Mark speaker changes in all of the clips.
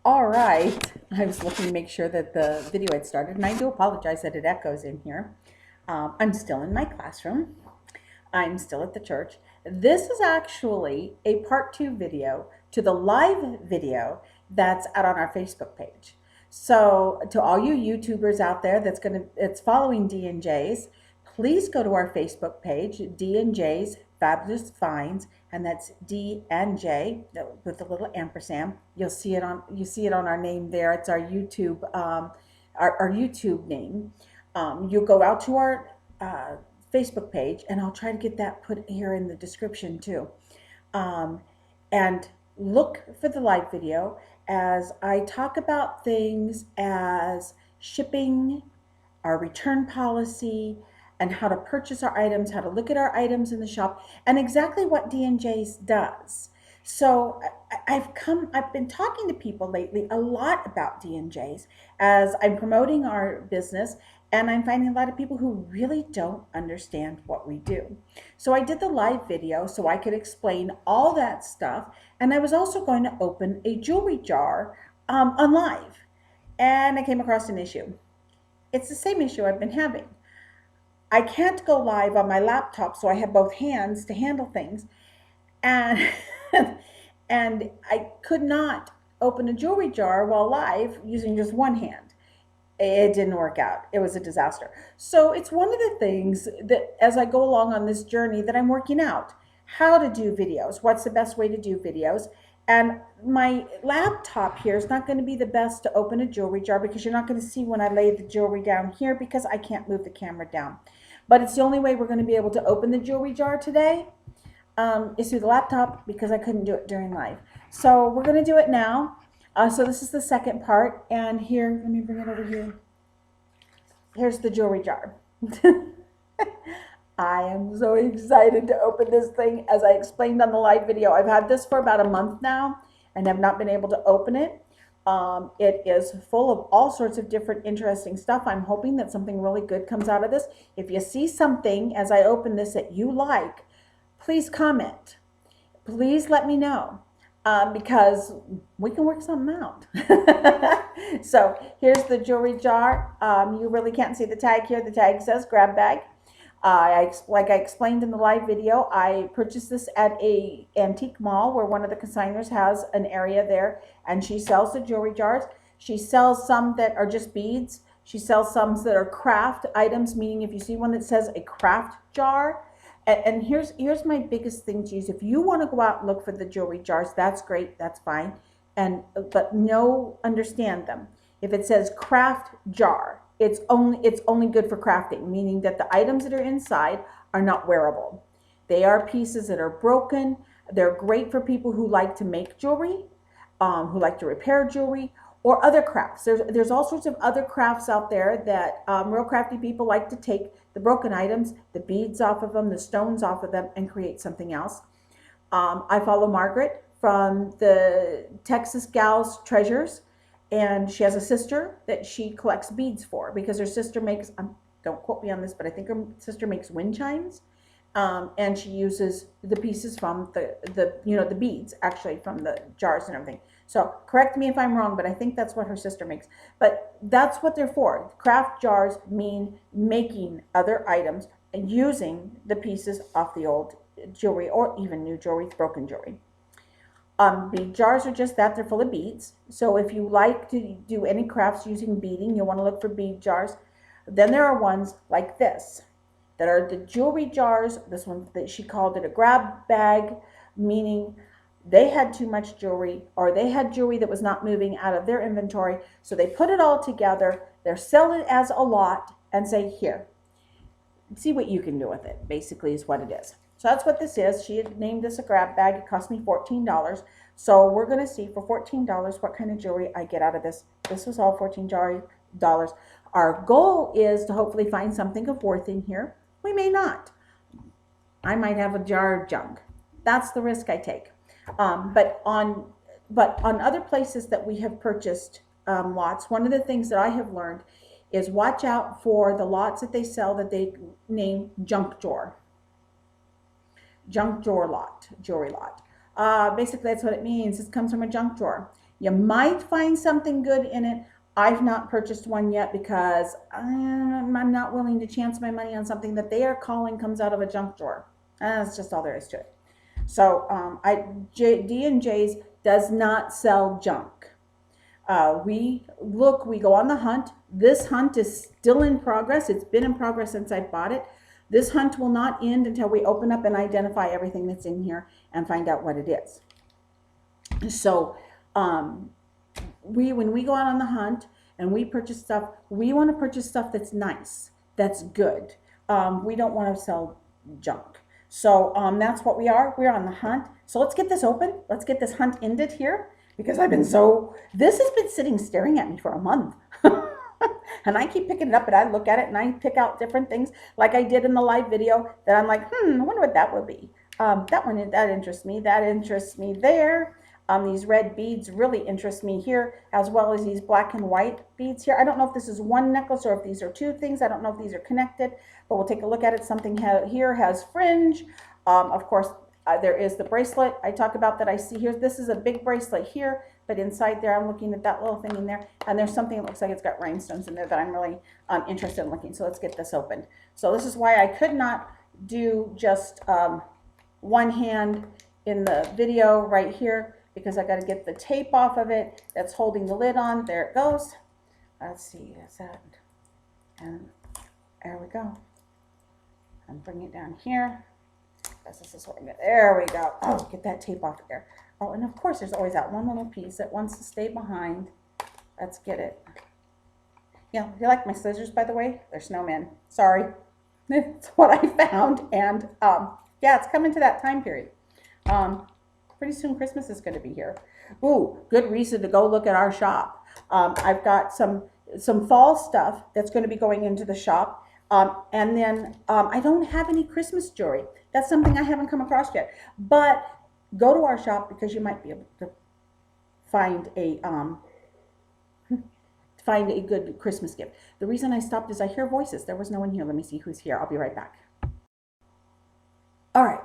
Speaker 1: All right. I was looking to make sure that the video had started, and I do apologize that it echoes in here. I'm still in my classroom. I'm still at the church. This is actually a part two video to the live video that's out on our Facebook page. So to all you YouTubers out there that's following D&J's, please go to our Facebook page, D&J's Fabulous Finds, and that's D and J with a little ampersand. You see it on our name there. It's our YouTube our YouTube name. You go out to our Facebook page, and I'll try to get that put here in the description too. Um, and look for the live video as I talk about things as shipping, our return policy, and how to purchase our items, how to look at our items in the shop, and exactly what D&J's does. So I've been talking to people lately a lot about D&J's as I'm promoting our business, and I'm finding a lot of people who really don't understand what we do. So I did the live video so I could explain all that stuff, and I was also going to open a jewelry jar on live, and I came across an issue. It's the same issue I've been having. I can't go live on my laptop, so I have both hands to handle things, and and I could not open a jewelry jar while live using just one hand. It didn't work out. It was a disaster. So it's one of the things that as I go along on this journey that I'm working out how to do videos, what's the best way to do videos. And my laptop here is not going to be the best to open a jewelry jar because you're not going to see when I lay the jewelry down here because I can't move the camera down. But it's the only way we're going to be able to open the jewelry jar today is through the laptop because I couldn't do it during live. So we're going to do it now. So this is the second part, and here, let me bring it over here. Here's the jewelry jar. I am so excited to open this thing. As I explained on the live video, I've had this for about a month now and have not been able to open it. It is full of all sorts of different interesting stuff. I'm hoping that something really good comes out of this. If you see something as I open this that you like, please comment. Please let me know. Because we can work something out. So here's the jewelry jar. You really can't see the tag here. The tag says grab bag. Like I explained in the live video, I purchased this at a antique mall where one of the consignors has an area there, and she sells the jewelry jars. She sells some that are just beads. She sells some that are craft items, meaning if you see one that says a craft jar, and here's my biggest thing to use. If you want to go out and look for the jewelry jars, that's great, that's fine. But understand them. If it says craft jar, it's only good for crafting, meaning that the items that are inside are not wearable. They are pieces that are broken. They're great for people who like to make jewelry, who like to repair jewelry, or other crafts. There's all sorts of other crafts out there that real crafty people like to take the broken items, the beads off of them, the stones off of them, and create something else. I follow Margaret from the Texas Gals Treasures, and she has a sister that she collects beads for because her sister makes, don't quote me on this, but I think her sister makes wind chimes. And she uses the pieces from the beads actually from the jars and everything. So correct me if I'm wrong, but I think that's what her sister makes. But that's what they're for. Craft jars mean making other items and using the pieces off the old jewelry or even new jewelry, broken jewelry. Bead jars are just that. They're full of beads. So if you like to do any crafts using beading, you'll want to look for bead jars. Then there are ones like this that are the jewelry jars. This one, that she called it a grab bag, meaning they had too much jewelry or they had jewelry that was not moving out of their inventory. So they put it all together. They're selling it as a lot and say, here, see what you can do with it, basically is what it is. So that's what this is. She had named this a grab bag. It cost me $14. So we're going to see for $14 what kind of jewelry I get out of this. This was all $14. Our goal is to hopefully find something of worth in here. We may not. I might have a jar of junk. That's the risk I take. But on other places that we have purchased lots, one of the things that I have learned is watch out for the lots that they sell that they name junk drawer. Junk drawer lot, jewelry lot. Basically, that's what it means. It comes from a junk drawer. You might find something good in it. I've not purchased one yet because I'm not willing to chance my money on something that they are calling comes out of a junk drawer. That's just all there is to it. So D&J's does not sell junk. We go on the hunt. This hunt is still in progress. It's been in progress since I bought it. This hunt will not end until we open up and identify everything that's in here and find out what it is. So when we go out on the hunt and we purchase stuff, we want to purchase stuff that's nice, that's good. We don't want to sell junk. So that's what we are. We're on the hunt. So let's get this open. Let's get this hunt ended here because this has been sitting staring at me for a month. And I keep picking it up and I look at it and I pick out different things like I did in the live video that I'm like, I wonder what that would be. That interests me. That interests me there. These red beads really interest me here, as well as these black and white beads here. I don't know if this is one necklace or if these are two things. I don't know if these are connected, but we'll take a look at it. Something here has fringe. Of course, there is the bracelet I talk about that I see here. This is a big bracelet here, but inside there, I'm looking at that little thing in there, and there's something that looks like it's got rhinestones in there that I'm really interested in looking. So let's get this opened. So this is why I could not do just one hand in the video right here, because I got to get the tape off of it that's holding the lid on. There it goes. Let's see, is that, and there we go. And bring it down here. This is what I'm gonna, there we go. Oh, get that tape off there. Oh, and of course there's always that one little piece that wants to stay behind. Let's get it. Yeah, you like my scissors, by the way? They're snowmen. Sorry. It's what I found. And yeah, it's coming to that time period. Pretty soon Christmas is going to be here. Ooh, good reason to go look at our shop. I've got some fall stuff that's going to be going into the shop. And then I don't have any Christmas jewelry. That's something I haven't come across yet. But go to our shop because you might be able to find a good Christmas gift. The reason I stopped is I hear voices. There was no one here. Let me see who's here. I'll be right back. All right.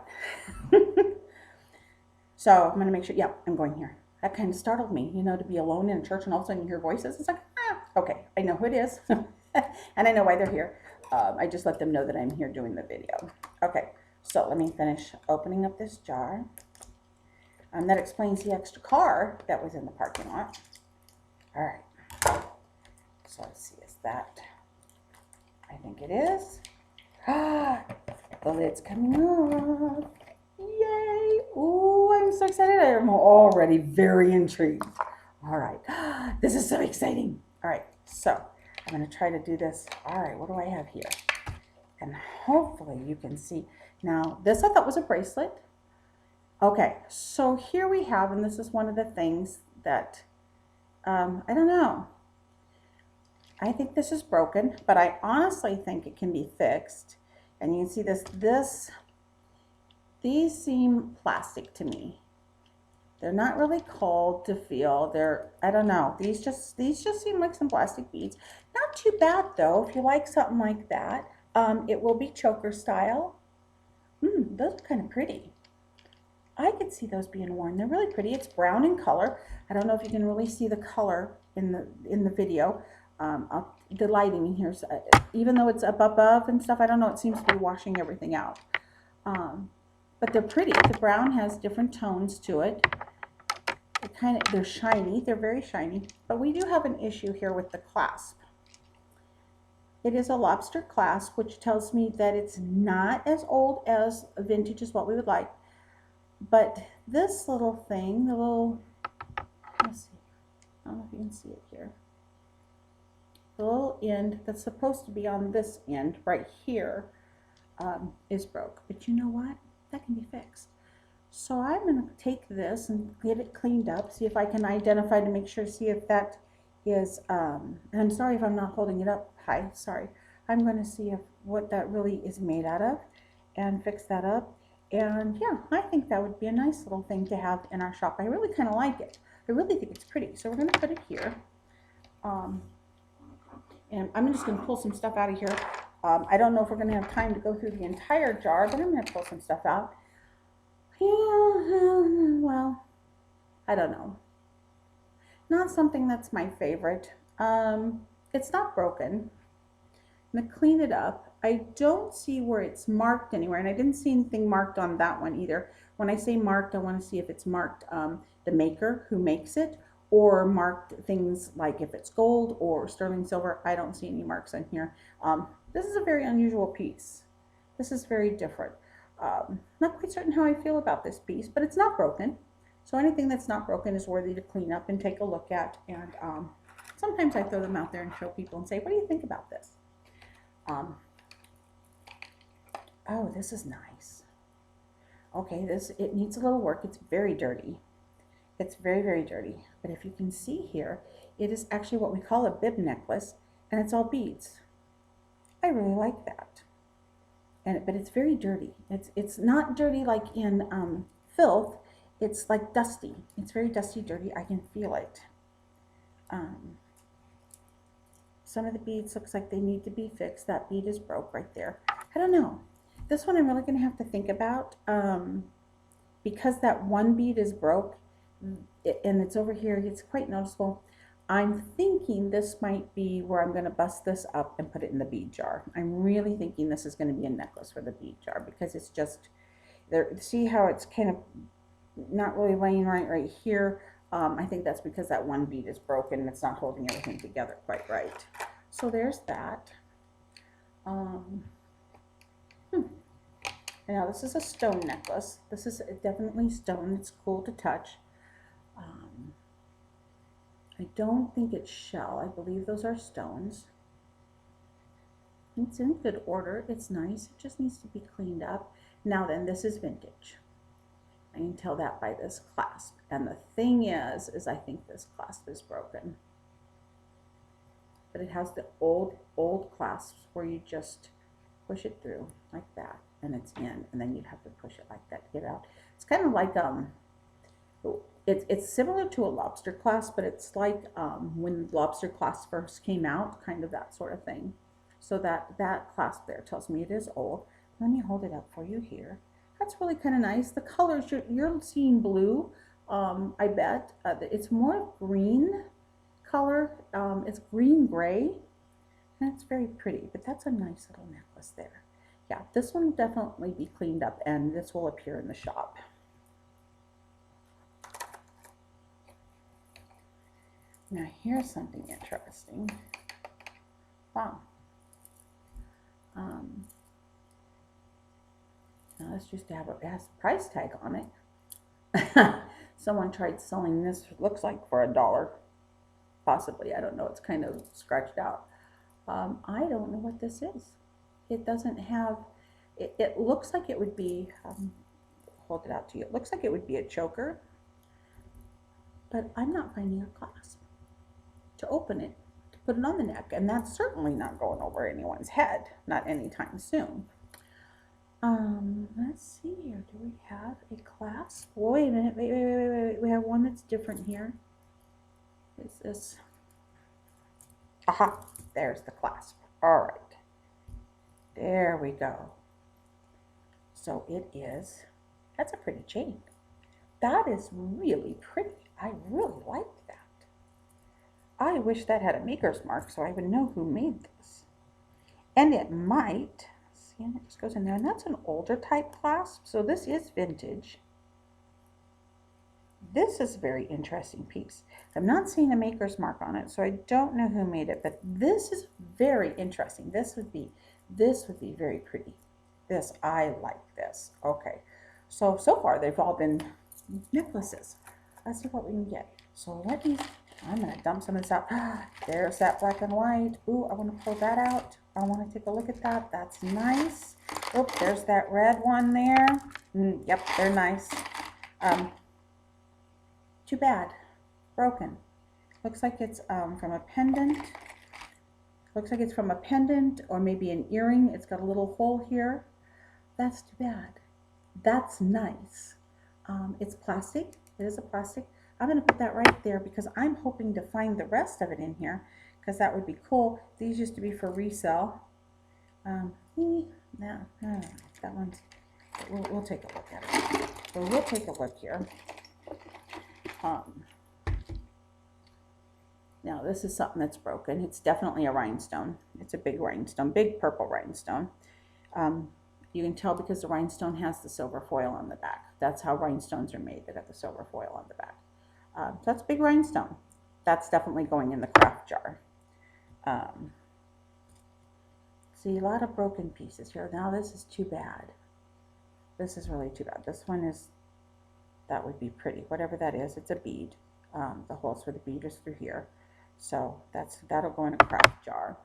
Speaker 1: So I'm going to make sure, yeah, I'm going here. That kind of startled me, you know, to be alone in a church and all of a sudden you hear voices. It's like, okay, I know who it is. And I know why they're here. I just let them know that I'm here doing the video. Okay, so let me finish opening up this jar. That explains the extra car that was in the parking lot. All right. So let's see, is that, I think it is. The lid's coming off. Yay! Ooh, I'm so excited. I am already very intrigued. All right. This is so exciting. All right. So I'm going to try to do this. All right. What do I have here? And hopefully you can see. Now, this I thought was a bracelet. Okay. So here we have, and this is one of the things that, I don't know. I think this is broken, but I honestly think it can be fixed. And you can see these seem plastic to me. They're not really cold to feel. I don't know. These just seem like some plastic beads. Not too bad though. If you like something like that, it will be choker style. Those are kind of pretty. I could see those being worn. They're really pretty. It's brown in color. I don't know if you can really see the color in the video. The lighting in here, even though it's up above and stuff, I don't know. It seems to be washing everything out. But they're pretty. The brown has different tones to it. They're shiny. They're very shiny. But we do have an issue here with the clasp. It is a lobster clasp, which tells me that it's not as old as vintage as what we would like. But this little thing, let's see. I don't know if you can see it here. The little end that's supposed to be on this end right here is broke. But you know what? That can be fixed. So I'm going to take this and get it cleaned up, see if I can identify to make sure, see if that is, and I'm sorry if I'm not holding it up high, sorry. I'm going to see what that really is made out of and fix that up. And yeah, I think that would be a nice little thing to have in our shop. I really kind of like it. I really think it's pretty. So we're going to put it here. And I'm just going to pull some stuff out of here. I don't know if we're going to have time to go through the entire jar, but I'm going to pull some stuff out. Yeah, well, I don't know. Not something that's my favorite. It's not broken. I'm gonna clean it up. I don't see where it's marked anywhere, and I didn't see anything marked on that one either. When I say marked, I want to see if it's marked the maker who makes it, or marked things like if it's gold or sterling silver. I don't see any marks on here. This is a very unusual piece. This is very different. Not quite certain how I feel about this piece, but it's not broken. So anything that's not broken is worthy to clean up and take a look at. And sometimes I throw them out there and show people and say, what do you think about this? Oh, this is nice. Okay, it needs a little work. It's very dirty. It's very, very dirty. But if you can see here, it is actually what we call a bib necklace, and it's all beads. I really like that. But it's very dirty. It's not dirty like in filth. It's like dusty. It's very dusty, dirty. I can feel it. Some of the beads looks like they need to be fixed. That bead is broke right there. I don't know. This one I'm really going to have to think about because that one bead is broke and it's over here. It's quite noticeable. I'm thinking this might be where I'm going to bust this up and put it in the bead jar. I'm really thinking this is going to be a necklace for the bead jar because it's just there. See how it's kind of not really laying right here. I think that's because that one bead is broken and it's not holding everything together quite right. So there's that. Now this is a stone necklace. This is definitely stone. It's cool to touch. I don't think it's shell. I believe those are stones. It's in good order. It's nice. It just needs to be cleaned up. Now then, this is vintage. I can tell that by this clasp. And the thing is I think this clasp is broken. But it has the old clasps where you just push it through like that and it's in, and then you'd have to push it like that to get out. It's kind of like it's similar to a lobster clasp, but it's like when lobster clasp first came out, kind of that sort of thing. So that clasp there tells me it is old. Let me hold it up for you here. That's really kind of nice. The colors, you're seeing blue, I bet. It's more green color. It's green-gray, and it's very pretty, but that's a nice little necklace there. Yeah, this one will definitely be cleaned up, and this will appear in the shop. Now, here's something interesting. Wow. Now this used to have it has a price tag on it. Someone tried selling this, looks like for $1, possibly. I don't know. It's kind of scratched out. I don't know what this is. It doesn't have. It looks like it would be. Hold it out to you. It looks like it would be a choker, but I'm not finding a clasp to open it, to put it on the neck, and that's certainly not going over anyone's head. Not anytime soon. Let's see here. Do we have a clasp? Wait a minute. Wait. We have one that's different here. Is this? Aha, there's the clasp. All right. There we go. So it is, that's a pretty chain. That is really pretty. I really like that. I wish that had a maker's mark so I would know who made this. And it might, see, and it just goes in there, and that's an older type clasp, so this is vintage. This is a very interesting piece. I'm not seeing a maker's mark on it, so I don't know who made it, but this is very interesting. This would be very pretty. This, I like this. Okay, so far they've all been necklaces. Let's see what we can get. So I'm gonna dump some of this out. There's that black and white. Ooh, I wanna pull that out. I wanna take a look at that. That's nice. Oh, there's that red one there. Yep, they're nice. Too bad. Broken. Looks like it's from a pendant. Looks like it's from a pendant or maybe an earring. It's got a little hole here. That's too bad. That's nice. It's plastic. It is a plastic. I'm going to put that right there because I'm hoping to find the rest of it in here because that would be cool. These used to be for resale. No, that one's, we'll take a look at it. So we'll take a look here. Now this is something that's broken. It's definitely a rhinestone. It's a big rhinestone, big purple rhinestone. You can tell because the rhinestone has the silver foil on the back. That's how rhinestones are made. They got the silver foil on the back. So that's a big rhinestone. That's definitely going in the craft jar. See, a lot of broken pieces here. Now this is too bad. This is really too bad. This one is, that would be pretty. Whatever that is, it's a bead. The holes for the bead is through here. So that'll go in a craft jar.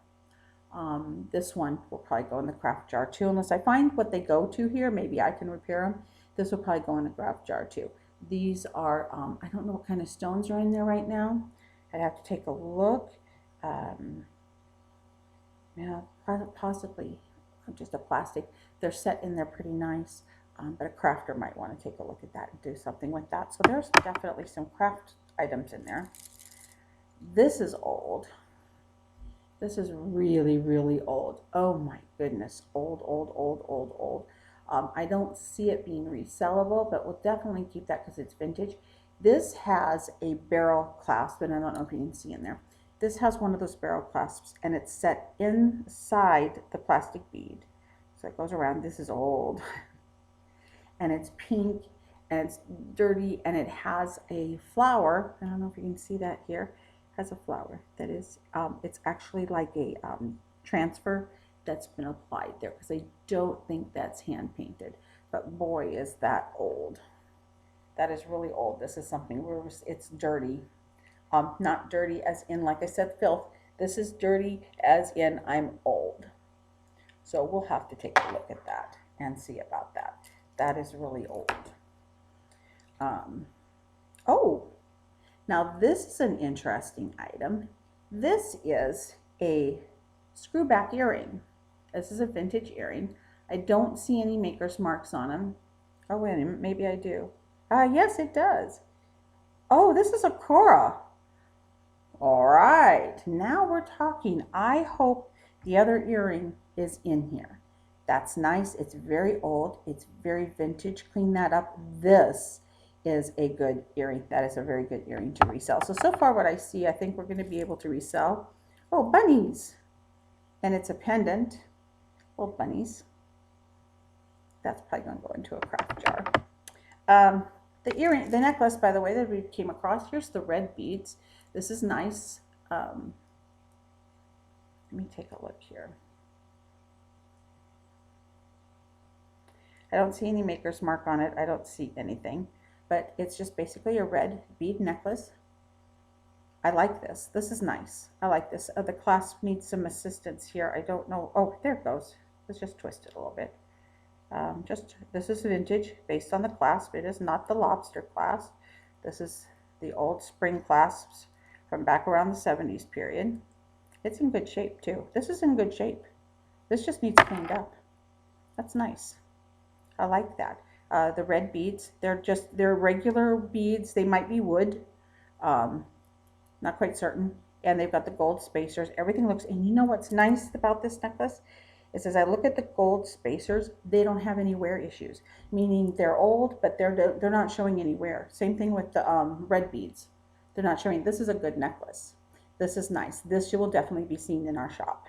Speaker 1: This one will probably go in the craft jar too, unless I find what they go to here. Maybe I can repair them. This will probably go in the craft jar too. These are, I don't know what kind of stones are in there right now. I'd have to take a look. Yeah, possibly just a plastic. They're set in there pretty nice, but a crafter might want to take a look at that and do something with that. So there's definitely some craft items in there. This is old. This is really, really old. Oh my goodness, old, old, old, old, old. I don't see it being resellable, but we'll definitely keep that because it's vintage. This has a barrel clasp, and I don't know if you can see in there. This has one of those barrel clasps, and it's set inside the plastic bead. So it goes around. This is old. And it's pink, and it's dirty, and it has a flower. I don't know if you can see that here. It has a flower that is, it's actually like a transfer that's been applied there, because I don't think that's hand painted. But boy, is that old. That is really old. This is something where it's dirty. Not dirty as in, like I said, filth. This is dirty as in I'm old. So we'll have to take a look at that and see about that. That is really old. Oh, now this is an interesting item. This is a screw back earring. This is a vintage earring. I don't see any maker's marks on them. Oh, wait a minute, maybe I do. Yes, it does. Oh, this is a Cora. All right, now we're talking. I hope the other earring is in here. That's nice. It's very old. It's very vintage. Clean that up. This is a good earring. That is a very good earring to resell. So far what I see, I think we're going to be able to resell. Oh, bunnies. And it's a pendant. Little bunnies. That's probably going to go into a craft jar. The earring, the necklace, by the way, that we came across, here's the red beads. This is nice. Let me take a look here. I don't see any maker's mark on it. I don't see anything, but it's just basically a red bead necklace. I like this. This is nice. I like this. The clasp needs some assistance here. I don't know. Oh, there it goes. Let's just twist it a little bit. This is vintage based on the clasp. It is not the lobster clasp. This is the old spring clasps from back around the 70s period. It's in good shape too. This is in good shape. This just needs cleaned up. That's nice. I like that. The red beads, they're regular beads. They might be wood. Not quite certain. And they've got the gold spacers. Everything looks, and you know what's nice about this necklace? Is as I look at the gold spacers, they don't have any wear issues. Meaning they're old, but they're not showing any wear. Same thing with the red beads. They're not showing. This is a good necklace. This is nice. This you will definitely be seen in our shop.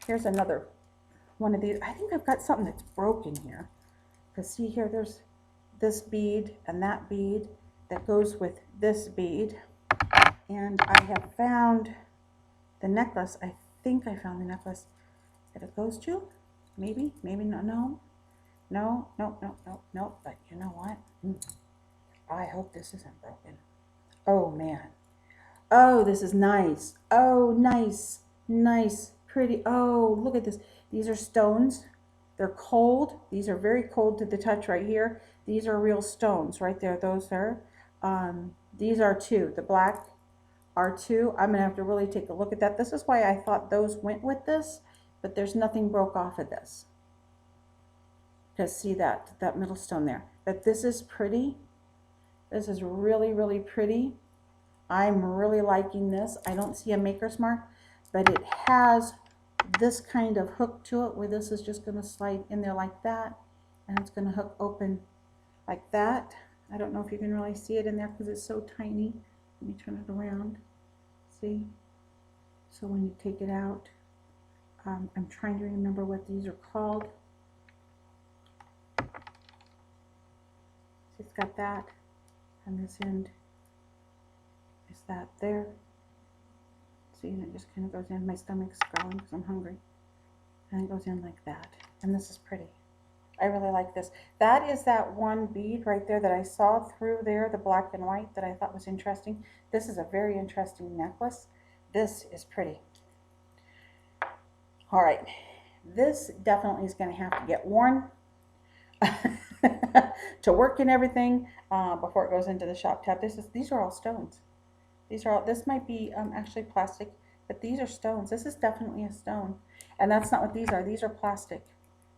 Speaker 1: Here's another one of these. I think I've got something that's broken here. Because see here, there's this bead and that bead that goes with this bead. And I have found the necklace. I think I found the necklace that it goes to. Maybe no. But you know what? I hope this isn't broken. Oh man. Oh, this is nice. Oh, nice, pretty. Oh, look at this. These are stones. They're cold. These are very cold to the touch right here. These are real stones right there. Those are. These are too. The black are too. I'm gonna have to really take a look at that. This is why I thought those went with this, but there's nothing broke off of this. Just see that middle stone there. But this is pretty. This is really, really pretty. I'm really liking this. I don't see a maker's mark, but it has this kind of hook to it where this is just going to slide in there like that, and it's going to hook open like that. I don't know if you can really see it in there because it's so tiny. Let me turn it around. See? So when you take it out, I'm trying to remember what these are called. So it's got that, and this end is that there. See, and it just kind of goes in. My stomach's growling because I'm hungry. And it goes in like that. And this is pretty. I really like this. That is that one bead right there that I saw through there, the black and white, that I thought was interesting. This is a very interesting necklace. This is pretty. All right. This definitely is going to have to get worn to work and everything before it goes into the shop tab. These are all stones. This might be actually plastic, but these are stones. This is definitely a stone. And that's not what these are. These are plastic.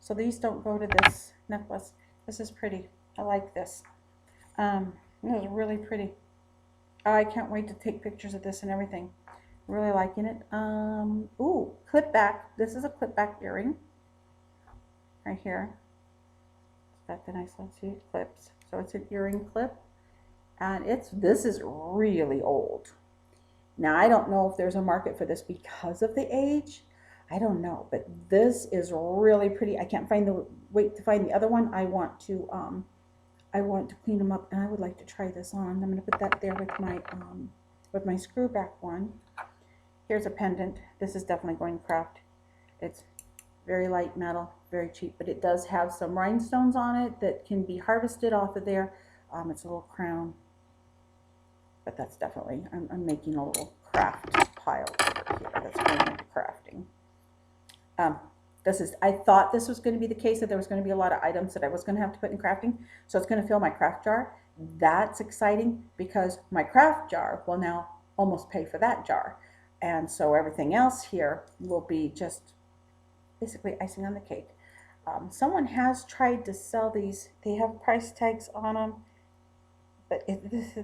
Speaker 1: So these don't go to this necklace. This is pretty. I like this. This is really pretty. I can't wait to take pictures of this and everything. Really liking it. Ooh, clip back. This is a clip back earring. Right here. It's got the nice little, see, clips. So it's an earring clip. And this is really old. Now I don't know if there's a market for this because of the age. I don't know, but this is really pretty. I can't wait to find the other one. I want to clean them up, and I would like to try this on. I'm going to put that there with my screw back one. Here's a pendant. This is definitely going to craft. It's very light metal, very cheap, but it does have some rhinestones on it that can be harvested off of there. It's a little crown. But that's definitely, I'm making a little craft pile over here that's going into crafting. I thought this was going to be the case, that there was going to be a lot of items that I was going to have to put in crafting. So it's going to fill my craft jar. That's exciting because my craft jar will now almost pay for that jar. And so everything else here will be just basically icing on the cake. Someone has tried to sell these. They have price tags on them. But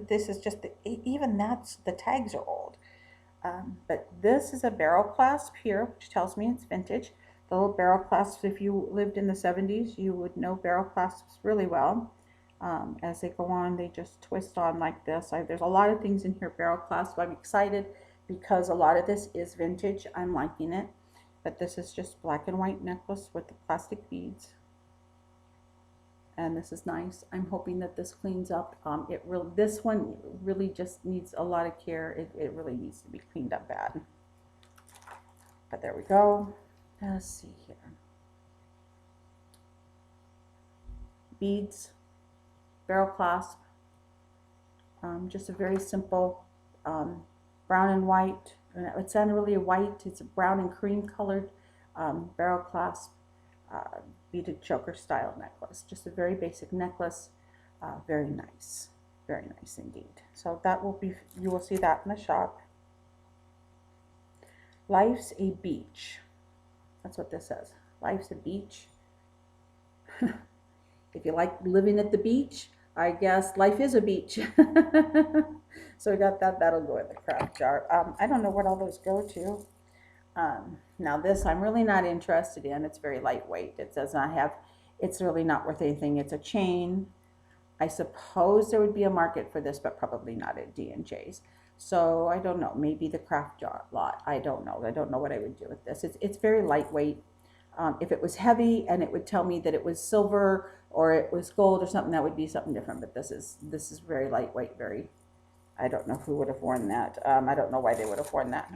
Speaker 1: this is just, even the tags are old. But this is a barrel clasp here, which tells me it's vintage. The little barrel clasps, if you lived in the 70s, you would know barrel clasps really well. As they go on, they just twist on like this. There's a lot of things in here, barrel clasp. I'm excited because a lot of this is vintage. I'm liking it. But this is just black and white necklace with the plastic beads. And this is nice. I'm hoping that this cleans up. This one really just needs a lot of care. It really needs to be cleaned up bad. But there we go. Let's see here. Beads, barrel clasp. Just a very simple brown and white. It's not really a white. It's a brown and cream colored barrel clasp. Beaded choker style necklace. Just a very basic necklace. Very nice indeed. So that will be, you will see that in the shop. Life's a beach. That's what this says. Life's a beach. If you like living at the beach, I guess life is a beach. So we got that. That'll go in the craft jar. I don't know what all those go to. Now this I'm really not interested in. It's very lightweight. It does not have, it's really not worth anything. It's a chain. I suppose there would be a market for this, but probably not at D&J's. So I don't know, maybe the craft jar lot. I don't know. I don't know what I would do with this. It's very lightweight. If it was heavy and it would tell me that it was silver or it was gold or something, that would be something different. But this is very lightweight, very, I don't know who would have worn that. I don't know why they would have worn that,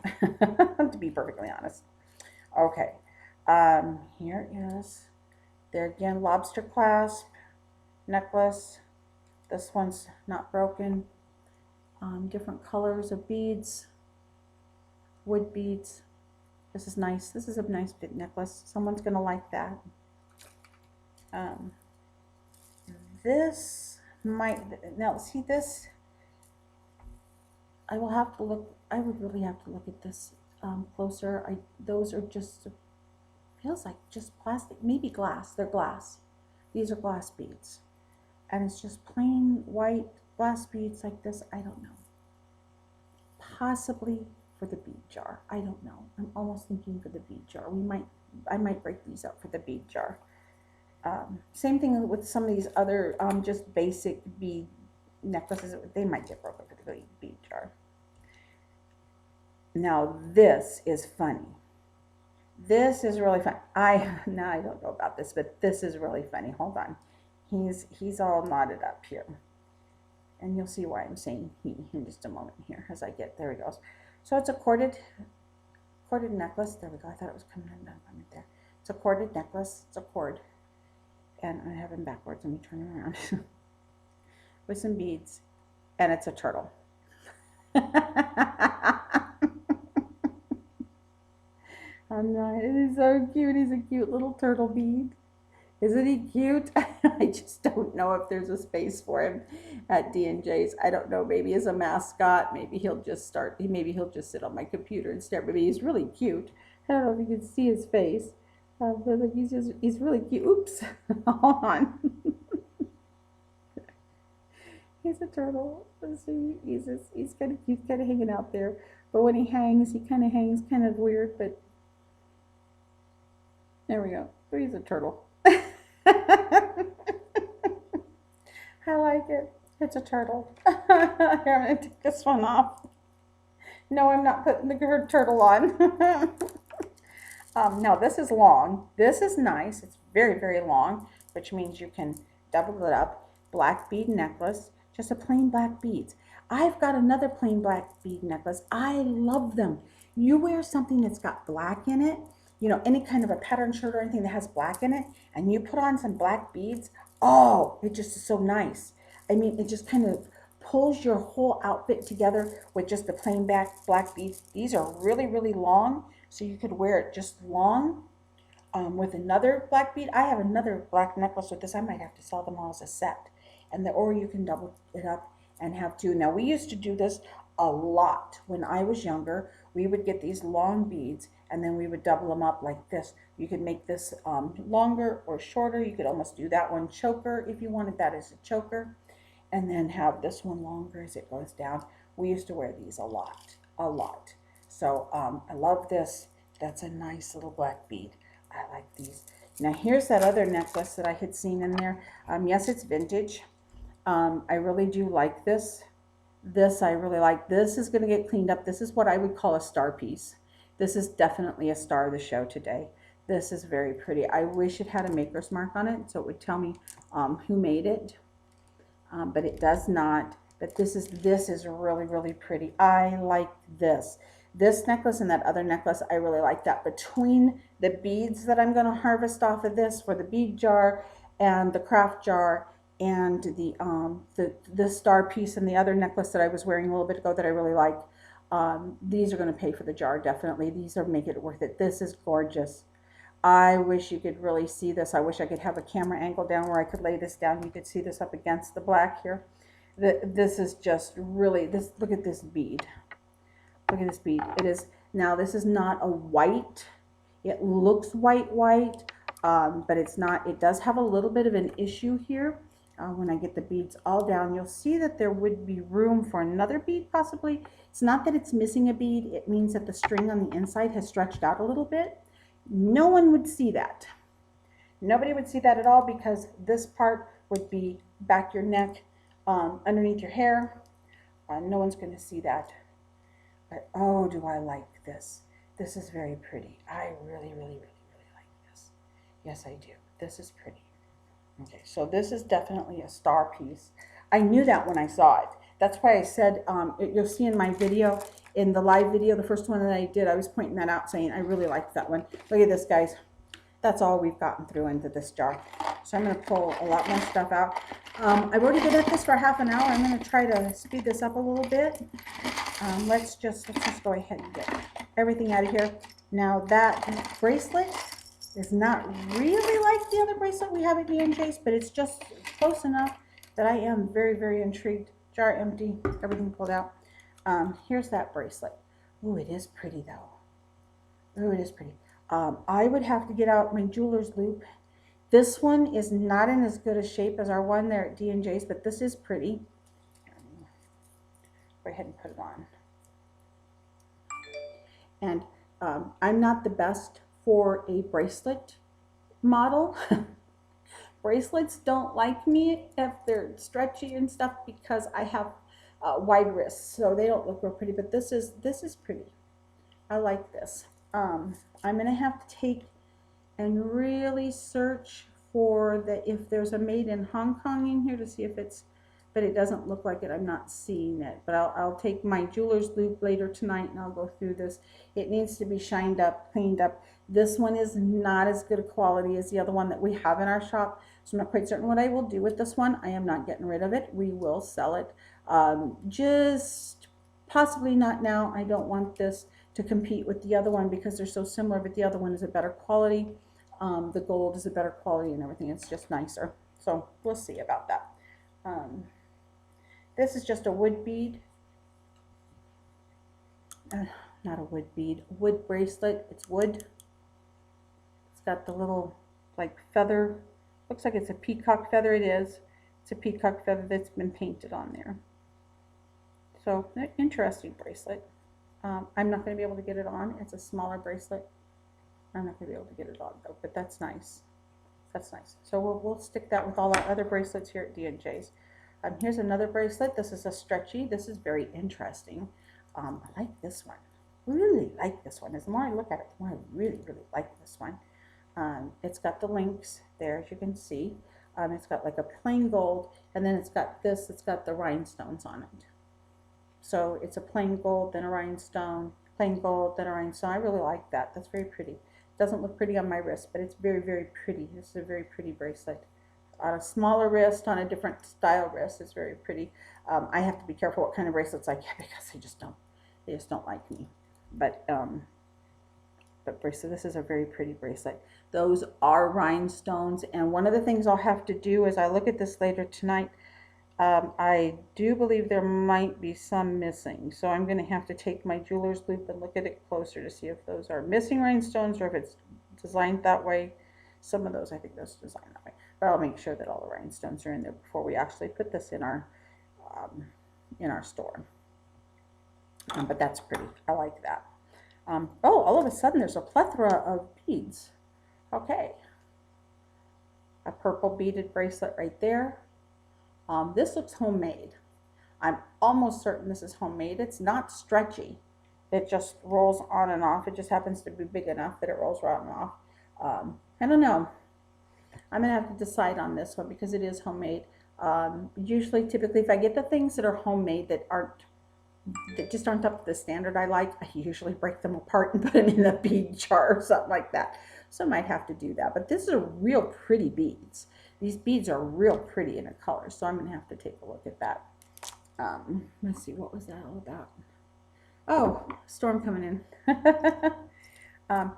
Speaker 1: to be perfectly honest. Okay, here is, there again, lobster clasp, necklace. This one's not broken. Different colors of beads, wood beads. This is nice. This is a nice big necklace. Someone's gonna like that. This might, now see this, I will have to look, I would really have to look at this closer. Those are just, feels like just plastic, maybe glass. They're glass. These are glass beads. And it's just plain white glass beads like this. I don't know. Possibly for the bead jar. I don't know. I'm almost thinking for the bead jar. I might break these up for the bead jar. Same thing with some of these other just basic bead necklaces. They might get broken for the bead jar. Now this is funny. This is really fun. Now I don't know about this, but this is really funny. Hold on. He's all knotted up here. And you'll see why I'm saying he in just a moment here as I get, there he goes. So it's a corded necklace. There we go. I thought it was coming undone right there. It's a corded necklace. It's a cord. And I have him backwards. Let me turn around. With some beads. And it's a turtle. I'm not, it is so cute. He's a cute little turtle bead. Isn't he cute? I just don't know if there's a space for him at D&J's. I don't know. Maybe as a mascot. Maybe he'll just sit on my computer and stare. Maybe he's really cute. I don't know if you can see his face. But he's really cute. Oops. Hold on. He's a turtle. See, he's kind of cute, kind of hanging out there. But when he hangs kind of weird. But there we go. But he's a turtle. I like it. It's a turtle. Here, I'm going to take this one off. No, I'm not putting the turtle on. Now, this is long. This is nice. It's very, very long, which means you can double it up. Black bead necklace, just a plain black beads. I've got another plain black bead necklace. I love them. You wear something that's got black in it, you know, any kind of a pattern shirt or anything that has black in it, and you put on some black beads, oh, it just is so nice. I mean, it just kind of pulls your whole outfit together with just the plain black beads. These are really, really long, so you could wear it just long with another black bead. I have another black necklace with this. I might have to sell them all as a set. Or you can double it up and have two. Now, we used to do this a lot when I was younger. We would get these long beads and then we would double them up like this. You could make this longer or shorter. You could almost do that one choker if you wanted that as a choker, and then have this one longer as it goes down. We used to wear these a lot. So I love this. That's a nice little black bead. I like these. Now here's that other necklace that I had seen in there. Yes, it's vintage. I really do like this. This I really like. This is going to get cleaned up. This is what I would call a star piece. This is definitely a star of the show today. This is very pretty. I wish it had a maker's mark on it so it would tell me who made it, but it does not. But this is really, really pretty. I like this. This necklace and that other necklace, I really like that. Between the beads that I'm going to harvest off of this for the bead jar and the craft jar and the star piece and the other necklace that I was wearing a little bit ago that I really like, these are going to pay for the jar, definitely. These are making it worth it. This is gorgeous. I wish you could really see this. I wish I could have a camera angle down where I could lay this down. You could see this up against the black here. This is just really, look at this bead. Look at this bead. It is, now this is not a white. It looks white, but it's not. It does have a little bit of an issue here. When I get the beads all down, you'll see that there would be room for another bead possibly. It's not that it's missing a bead. It means that the string on the inside has stretched out a little bit. No one would see that. Nobody would see that at all because this part would be back your neck, underneath your hair. No one's going to see that. But oh, do I like this. This is very pretty. I really, really, really, really like this. Yes, I do. This is pretty. Okay, so this is definitely a star piece. I knew that when I saw it. That's why I said, you'll see in my video, in the live video, the first one that I did, I was pointing that out saying I really liked that one. Look at this, guys. That's all we've gotten through into this jar. So I'm going to pull a lot more stuff out. I've already been at this for half an hour. I'm going to try to speed this up a little bit. Let's just go ahead and get everything out of here. Now that bracelet is not really like the other bracelet we have at D&J's, but it's just close enough that I am very, very intrigued. Jar empty, everything pulled out. Here's that bracelet. Ooh, it is pretty though. Ooh, it is pretty. I would have to get out my jeweler's loop. This one is not in as good a shape as our one there at D&J's, but this is pretty. Go ahead and put it on. And I'm not the best for a bracelet model. Bracelets don't like me if they're stretchy and stuff because I have wide wrists, so they don't look real pretty. But this is pretty. I like this. I'm gonna have to take and really search for if there's a made in Hong Kong in here to see if it's, but it doesn't look like it. I'm not seeing it, but I'll take my jeweler's loop later tonight and I'll go through this. It needs to be shined up, cleaned up. This one is not as good a quality as the other one that we have in our shop, so I'm not quite certain what I will do with this one. I am not getting rid of it. We will sell it. Just possibly not now. I don't want this to compete with the other one because they're so similar, but the other one is a better quality. The gold is a better quality and everything. It's just nicer. So we'll see about that. This is just a wood bead. Not a wood bead, wood bracelet. It's wood. It's got the little like feather. Looks like it's a peacock feather. It is. It's a peacock feather that's been painted on there. So interesting bracelet. I'm not going to be able to get it on. It's a smaller bracelet. I'm not going to be able to get it on though, but that's nice. That's nice. So we'll stick that with all our other bracelets here at D&J's. Here's another bracelet. This is a stretchy. This is very interesting. I like this one. Really like this one. As the more I look at it, the more I really, really like this one. It's got the links there, as you can see. It's got like a plain gold, and then it's got this. It's got the rhinestones on it. So it's a plain gold, then a rhinestone, plain gold, then a rhinestone. I really like that. That's very pretty. Doesn't look pretty on my wrist, but it's very, very pretty. This is a very pretty bracelet. On a smaller wrist, on a different style wrist, it's very pretty. I have to be careful what kind of bracelets I get because they just don't like me. But bracelet, this is a very pretty bracelet. Those are rhinestones, and one of the things I'll have to do as I look at this later tonight, I do believe there might be some missing, so I'm going to have to take my jeweler's loop and look at it closer to see if those are missing rhinestones or if it's designed that way. Some of those, I think those are designed that way, but I'll make sure that all the rhinestones are in there before we actually put this in our store. But that's pretty. I like that. Oh, all of a sudden there's a plethora of beads. Okay, a purple beaded bracelet right there. This looks homemade. I'm almost certain this is homemade. It's not stretchy. It just rolls on and off. It just happens to be big enough that it rolls on and off. I don't know. I'm going to have to decide on this one because it is homemade. Typically, if I get the things that are homemade that just aren't up to the standard I like, I usually break them apart and put them in a bead jar or something like that. So I might have to do that. But these are real pretty beads. These beads are real pretty in a color, so I'm going to have to take a look at that. Let's see, what was that all about? Oh, storm coming in.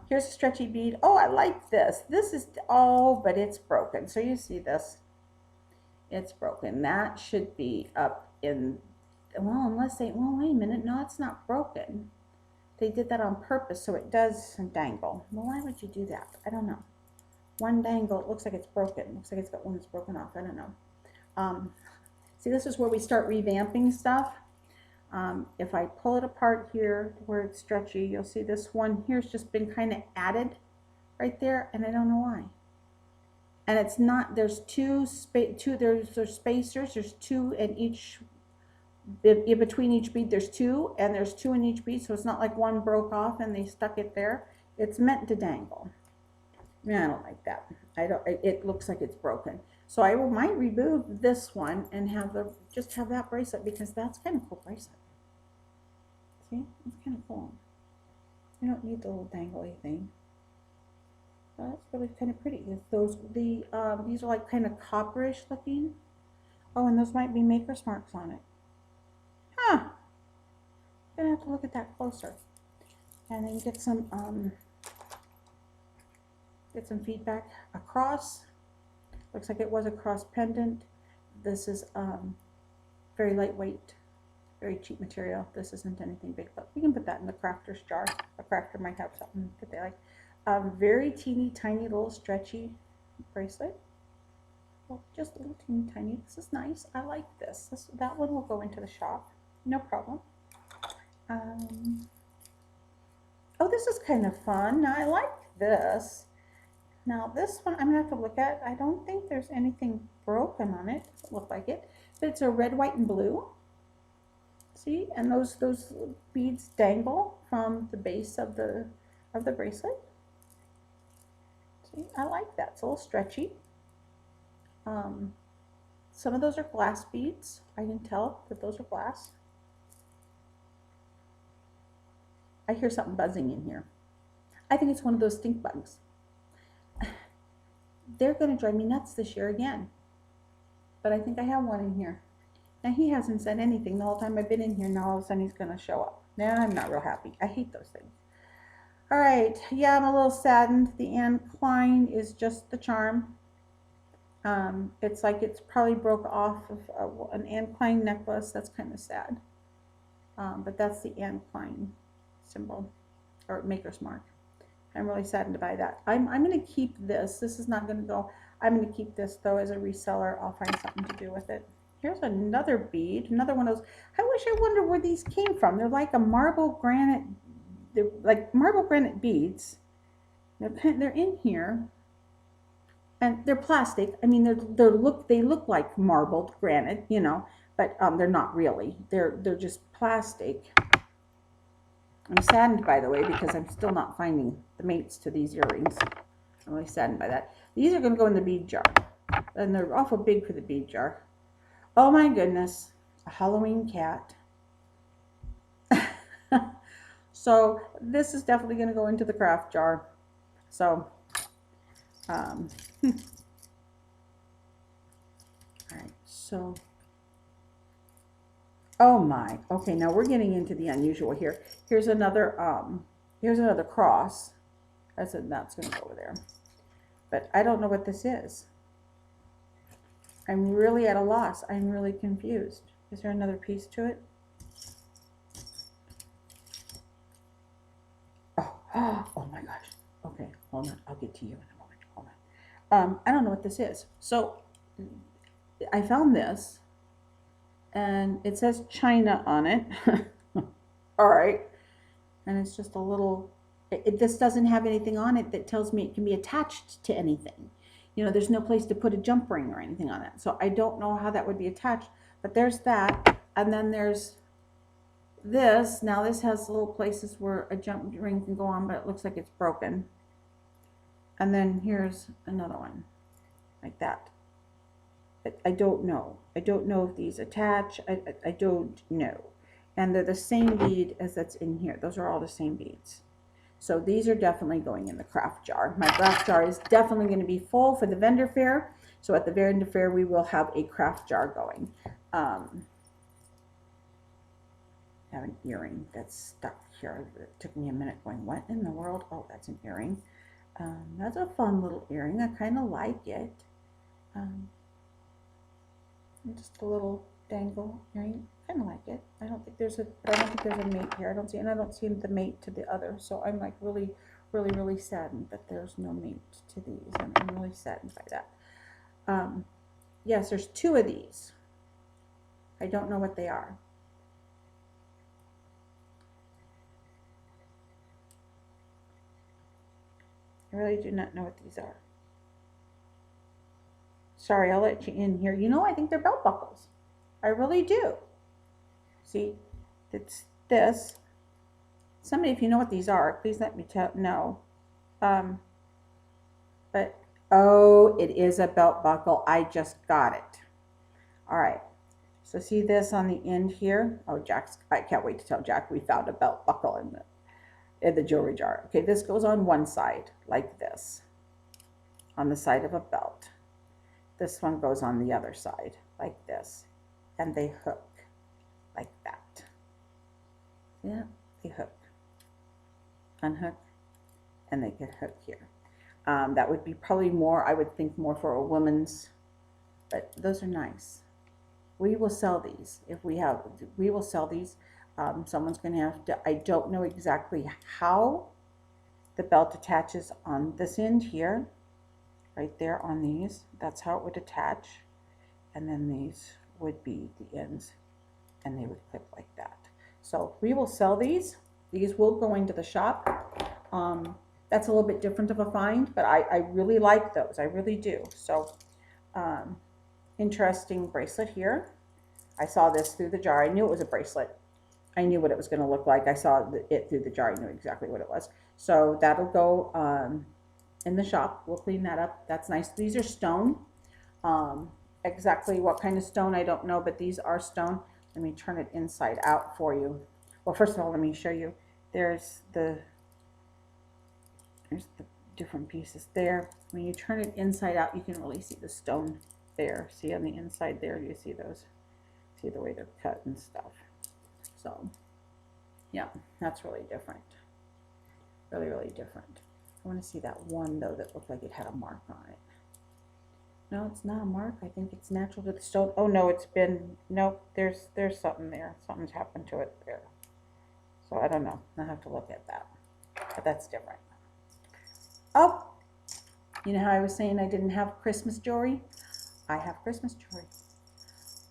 Speaker 1: Here's a stretchy bead. Oh, I like this. This is, oh, but it's broken. So you see this. It's broken. That should be up in, well, unless they, well, wait a minute. No, it's not broken. They did that on purpose, so it does dangle. Well, why would you do that? I don't know. One dangle, it looks like it's broken. It looks like it's got one that's broken off. I don't know. See, this is where we start revamping stuff. If I pull it apart here where it's stretchy, you'll see this one here's just been kind of added right there, and I don't know why. And it's not, there's there's spacers, there's two in each, in between each bead there's two, and there's two in each bead, so it's not like one broke off and they stuck it there. It's meant to dangle. Yeah, I don't like that. It looks like it's broken. So I might remove this one and just have that bracelet because that's kind of cool bracelet. See, it's kind of cool. I don't need the little dangly thing. That's really kind of pretty. These are like kind of copperish looking. Oh, and those might be maker's marks on it. Huh. I'm gonna have to look at that closer. And then get some feedback across. Looks like it was a cross pendant. This is very lightweight, very cheap material. This isn't anything big, but we can put that in the crafter's jar. A crafter might have something that they like. Very teeny tiny little stretchy bracelet. Well, just a little teeny tiny. This is nice. I like this. That one will go into the shop. No problem. Oh, this is kind of fun. Now, I like this. Now this one I'm gonna have to look at. I don't think there's anything broken on it. Doesn't look like it. But it's a red, white, and blue. See, and those beads dangle from the base of the bracelet. See, I like that. It's a little stretchy. Some of those are glass beads. I can tell that those are glass. I hear something buzzing in here. I think it's one of those stink bugs. They're going to drive me nuts this year again. But I think I have one in here. Now, he hasn't said anything the whole time I've been in here. Now all of a sudden he's going to show up. Now I'm not real happy. I hate those things. All right. Yeah, I'm a little saddened. The Anne Klein is just the charm. It's like it's probably broke off of an Anne Klein necklace. That's kind of sad. But that's the Anne Klein symbol or maker's mark. I'm really saddened by that. I'm going to keep this. This is not going to go. I'm going to keep this though as a reseller. I'll find something to do with it. Here's another bead, another one of those. I wonder where these came from. They're like a marble granite. They're like marble granite beads. They're in here, and they're plastic. I mean, they look like marbled granite, you know, but they're not really. They're just plastic. I'm saddened, by the way, because I'm still not finding the mates to these earrings. I'm really saddened by that. These are going to go in the bead jar, and they're awful big for the bead jar. Oh my goodness, a Halloween cat. So this is definitely going to go into the craft jar. So, all right, so, oh my, okay, now we're getting into the unusual here. Here's another cross. That's going to go over there. But I don't know what this is. I'm really at a loss. I'm really confused. Is there another piece to it? Oh my gosh. Okay, hold on. I'll get to you in a moment. Hold on. I don't know what this is. So I found this, and it says China on it. All right. And it's just a little, this doesn't have anything on it that tells me it can be attached to anything. You know, there's no place to put a jump ring or anything on it. So I don't know how that would be attached, but there's that. And then there's this. Now this has little places where a jump ring can go on, but it looks like it's broken. And then here's another one like that. I don't know. I don't know if these attach. I don't know. And they're the same bead as that's in here. Those are all the same beads. So these are definitely going in the craft jar. My craft jar is definitely going to be full for the vendor fair. So at the vendor fair, we will have a craft jar going. I have an earring that's stuck here. It took me a minute going, what in the world? Oh, that's an earring. That's a fun little earring. I kind of like it. Just a little dangle earring. Kind of like it. I don't think there's a mate here. I don't see the mate to the other. So I'm like really, really, really saddened that there's no mate to these. I'm really saddened by that. Yes, there's two of these. I don't know what they are. I really do not know what these are. Sorry, I'll let you in here. You know, I think they're belt buckles. I really do. See, it's this. Somebody, if you know what these are, please let me know. But, oh, it is a belt buckle. I just got it. All right. So see this on the end here? Oh, I can't wait to tell Jack we found a belt buckle in the jewelry jar. Okay, this goes on one side like this, on the side of a belt. This one goes on the other side like this, and they hook like that. Yeah, they hook, unhook, and they get hooked here. That would be probably more, I would think, more for a woman's, but those are nice. We will sell these if we will sell these. Someone's going to have to, I don't know exactly how the belt attaches on this end here, right there on these. That's how it would attach. And then these would be the ends, and they would clip like that. So we will sell these. These will go into the shop. That's a little bit different of a find, but I really like those. I really do. So interesting bracelet here. I saw this through the jar. I knew it was a bracelet. I knew what it was going to look like. I saw it through the jar. I knew exactly what it was. So that'll go in the shop. We'll clean that up. That's nice. These are stone. Exactly what kind of stone, I don't know, but these are stone. Let me turn it inside out for you. Well, first of all, let me show you. There's the different pieces there. When you turn it inside out, you can really see the stone there. See on the inside there, you see those, see the way they're cut and stuff. So yeah, that's really different. Really, really different. I want to see that one though that looked like it had a mark on it. No, it's not a mark. I think it's natural to the stone. Oh no, it's been, nope, there's something there. Something's happened to it there. So I don't know. I'll have to look at that. But that's different. Oh, you know how I was saying I didn't have Christmas jewelry? I have Christmas jewelry.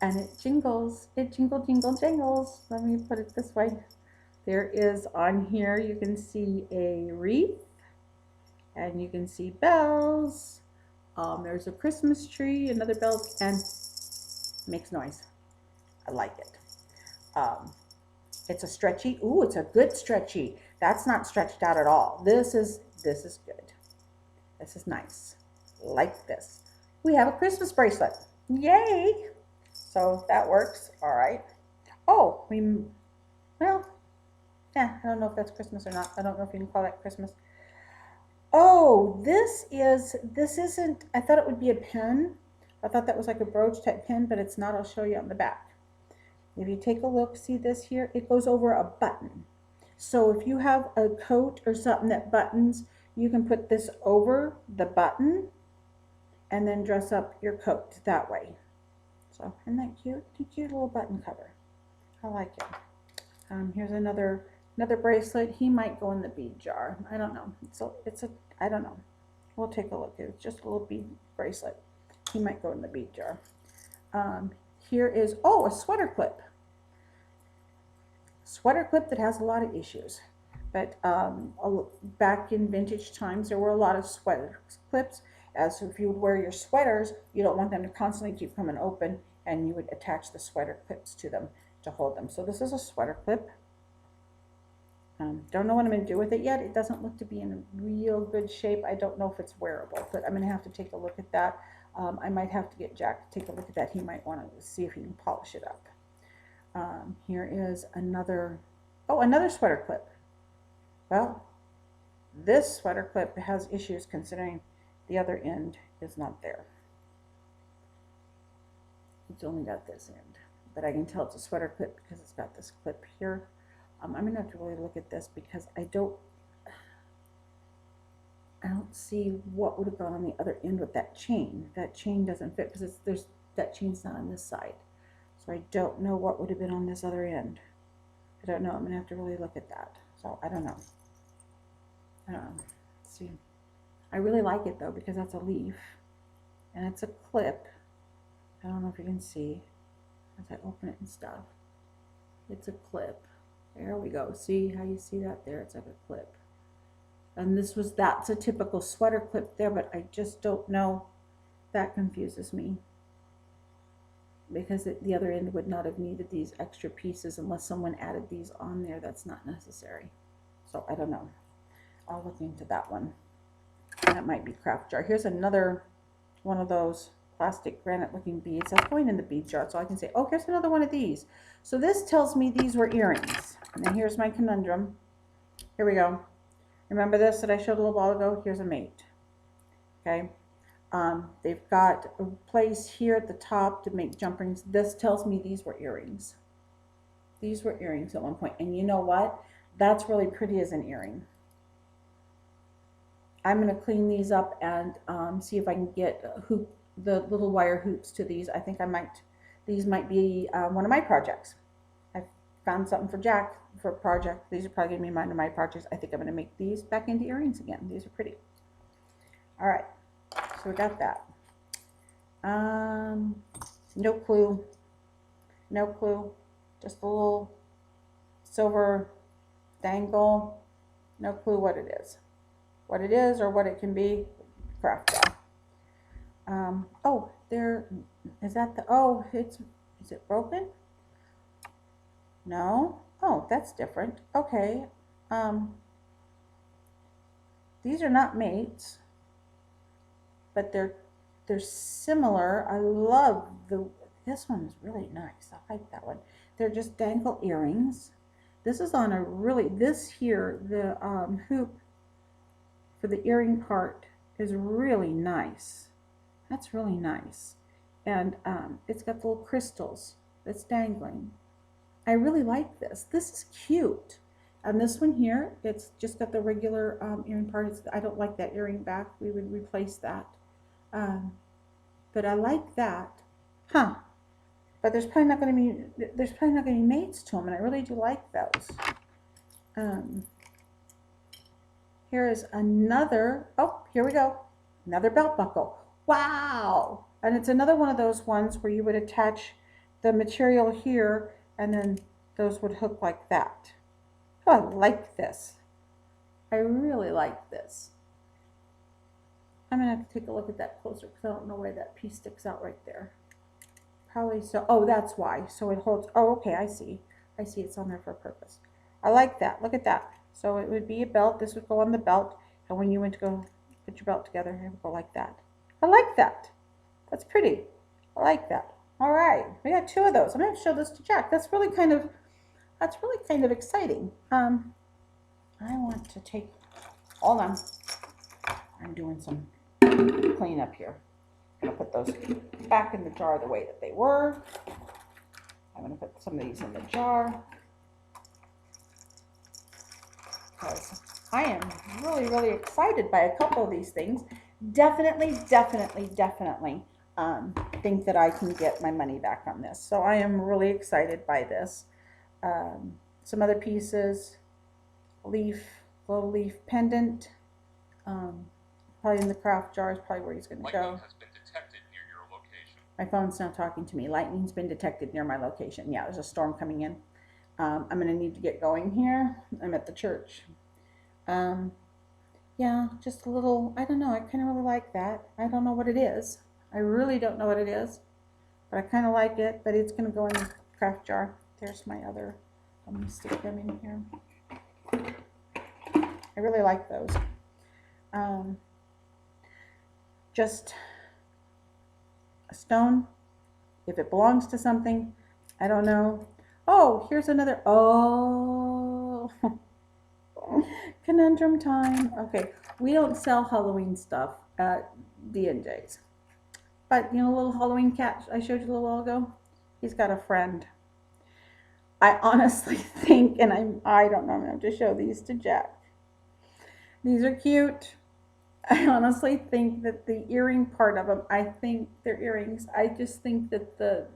Speaker 1: And it jingles. It jingle, jingle, jingles. Let me put it this way. There is on here, you can see a wreath. And you can see bells. There's a Christmas tree, another bell, and makes noise. I like it. It's a stretchy. Ooh, it's a good stretchy. That's not stretched out at all. This is good. This is nice. Like this. We have a Christmas bracelet. Yay! So that works. All right. Oh, well, yeah, I don't know if that's Christmas or not. I don't know if you can call that Christmas. Oh, this isn't, I thought it would be a pin. I thought that was like a brooch type pin, but it's not. I'll show you on the back. If you take a look, see this here? It goes over a button. So if you have a coat or something that buttons, you can put this over the button and then dress up your coat that way. So isn't that cute? A cute little button cover. I like it. Here's another bracelet. He might go in the bead jar. I don't know. I don't know. We'll take a look. It's just a little bead bracelet. He might go in the bead jar. Here is, oh, a sweater clip. Sweater clip that has a lot of issues. But back in vintage times, there were a lot of sweater clips. As if you would wear your sweaters, you don't want them to constantly keep coming open, and you would attach the sweater clips to them to hold them. So this is a sweater clip. Don't know what I'm going to do with it yet. It doesn't look to be in real good shape. I don't know if it's wearable, but I'm going to have to take a look at that. I might have to get Jack to take a look at that. He might want to see if he can polish it up. Here is another sweater clip. Well, this sweater clip has issues considering the other end is not there. It's only got this end, but I can tell it's a sweater clip because it's got this clip here. I'm going to have to really look at this because I don't see what would have gone on the other end with that chain. That chain doesn't fit because that chain's not on this side. So I don't know what would have been on this other end. I don't know. I'm going to have to really look at that. So I don't know. Let's see. I really like it though because that's a leaf and it's a clip. I don't know if you can see as I open it and stuff. It's a clip. There we go. See how you see that there? It's like a clip. And that's a typical sweater clip there, but I just don't know. That confuses me. Because the other end would not have needed these extra pieces unless someone added these on there. That's not necessary. So I don't know. I'll look into that one. That might be craft jar. Here's another one of those plastic granite looking beads. That's going in the bead jar, so I can say, oh, here's another one of these. So this tells me these were earrings. And here's my conundrum. Here we go. Remember this that I showed a little while ago? Here's a mate. Okay. They've got a place here at the top to make jump rings. This tells me these were earrings. These were earrings at one point. And you know what? That's really pretty as an earring. I'm going to clean these up and see if I can get the little wire hoops to these. I think these might be one of my projects. I found something for Jack for a project. These are probably going to be one of my projects. I think I'm going to make these back into earrings again. These are pretty. All right. So we got that. No clue. No clue. Just a little silver dangle. No clue what it is. What it is or what it can be. Craft jar. Oh, is it broken? No. Oh, that's different. Okay. Um, these are not mates, but they're similar. I love this one is really nice. I like that one. They're just dangle earrings. This is on a really, this here, the hoop for the earring part is really nice. That's really nice. And it's got the little crystals that's dangling. I really like this. This is cute. And this one here, it's just got the regular earring part. I don't like that earring back. We would replace that. Um, but I like that. Huh. But there's probably not going to be mates to them, and I really do like those. Here is another, oh, here we go. Another belt buckle. Wow. And it's another one of those ones where you would attach the material here and then those would hook like that. Oh, I like this. I really like this. I'm gonna have to take a look at that closer because I don't know why that piece sticks out right there. Probably so, oh, that's why. So it holds, oh, okay, I see. I see it's on there for a purpose. I like that, look at that. So it would be a belt, this would go on the belt, and when you went to go put your belt together, it would go like that. I like that. That's pretty. I like that. All right, we got two of those. I'm gonna show this to Jack. That's really kind of exciting. I want to take, hold on. I'm doing some cleanup here. I'm gonna put those back in the jar the way that they were. I'm gonna put some of these in the jar because I am really, really excited by a couple of these things. Definitely think that I can get my money back on this. So I am really excited by this. Some other pieces, leaf, little leaf pendant. Probably in the craft jar is probably where he's going to go.
Speaker 2: Has been detected near your location.
Speaker 1: My phone's now talking to me. Lightning's been detected near my location. Yeah, there's a storm coming in. I'm going to need to get going here. I'm at the church. Yeah, just a little, I don't know. I kind of really like that. I don't know what it is. I really don't know what it is. But I kind of like it. But it's going to go in the craft jar. There's my other. I'm going to stick them in here. I really like those. Just a stone. If it belongs to something, I don't know. Oh, here's another. Oh, conundrum time. Okay, we don't sell Halloween stuff at D&J's. But, you know, little Halloween cat I showed you a little while ago? He's got a friend. I honestly think, and I don't know, I'm going to have to show these to Jack. These are cute. I honestly think that the earring part of them, I think they're earrings. I just think that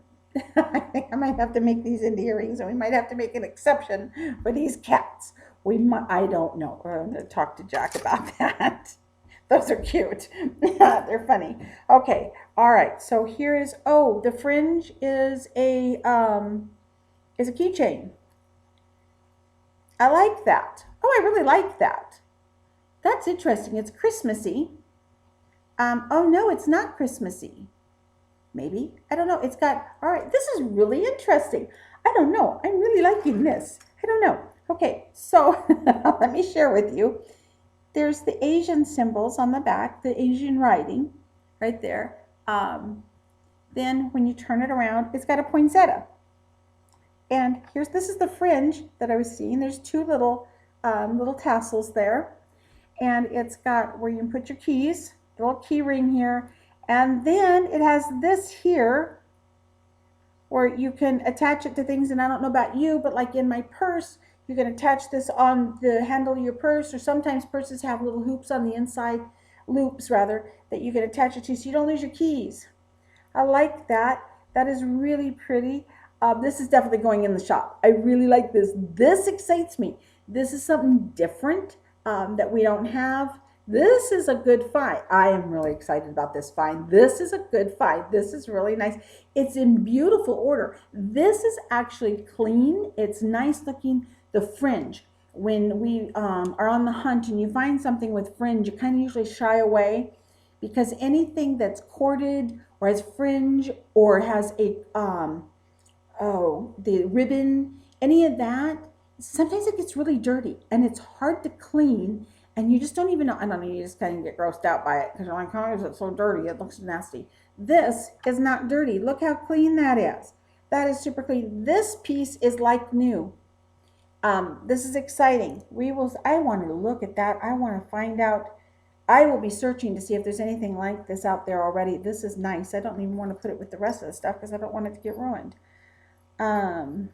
Speaker 1: I think I might have to make these into earrings, and we might have to make an exception for these cats. I don't know. I'm going to talk to Jack about that. Those are cute. They're funny. Okay. All right. So here is, oh, the fringe is a keychain. I like that. Oh, I really like that. That's interesting. It's Christmassy. Oh no, it's not Christmassy. Maybe. I don't know. It's got, all right, this is really interesting. I don't know. I'm really liking this. I don't know. Okay, so let me share with you. There's the Asian symbols on the back, the Asian writing right there. Then when you turn it around, it's got a poinsettia. And this is the fringe that I was seeing. There's two little tassels there. And it's got where you can put your keys, the little key ring here. And then it has this here where you can attach it to things. And I don't know about you, but like in my purse, you can attach this on the handle of your purse, or sometimes purses have little hoops on the inside, loops rather, that you can attach it to so you don't lose your keys. I like that. That is really pretty. This is definitely going in the shop. I really like this. This excites me. This is something different that we don't have. This is a good find. I am really excited about this find. This is a good find. This is really nice. It's in beautiful order. This is actually clean. It's nice looking. The fringe, when we are on the hunt and you find something with fringe, you kind of usually shy away, because anything that's corded or has fringe or has a the ribbon, any of that, sometimes it gets really dirty and it's hard to clean, and you just don't even know. I don't know, you just kind of get grossed out by it because you're like, how is it so dirty? It looks nasty. This is not dirty. Look how clean that is. That is super clean. This piece is like new. This is exciting. I want to look at that. I want to find out. I will be searching to see if there's anything like this out there already. This is nice. I don't even want to put it with the rest of the stuff because I don't want it to get ruined. Um,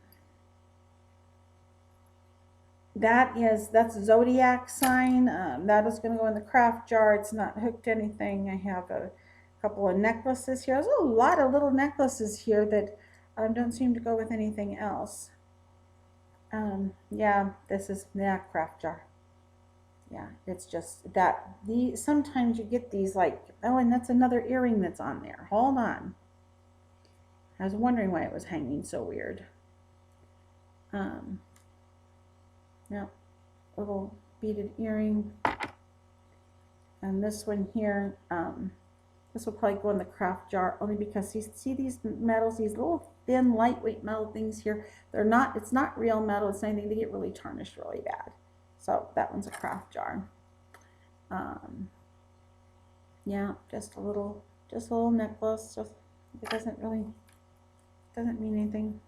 Speaker 1: that's zodiac sign. That is going to go in the craft jar. It's not hooked to anything. I have a couple of necklaces here. There's a lot of little necklaces here that don't seem to go with anything else. Yeah, this is that craft jar. Yeah, it's just that sometimes you get these like, oh, and that's another earring that's on there. Hold on. I was wondering why it was hanging so weird. No, little beaded earring. And this one here, this will probably go in the craft jar only because you see these metals, these little thin, lightweight metal things here. It's not real metal. It's anything to get really tarnished really bad. So that one's a craft jar. Yeah, just a little necklace. Just it doesn't mean anything.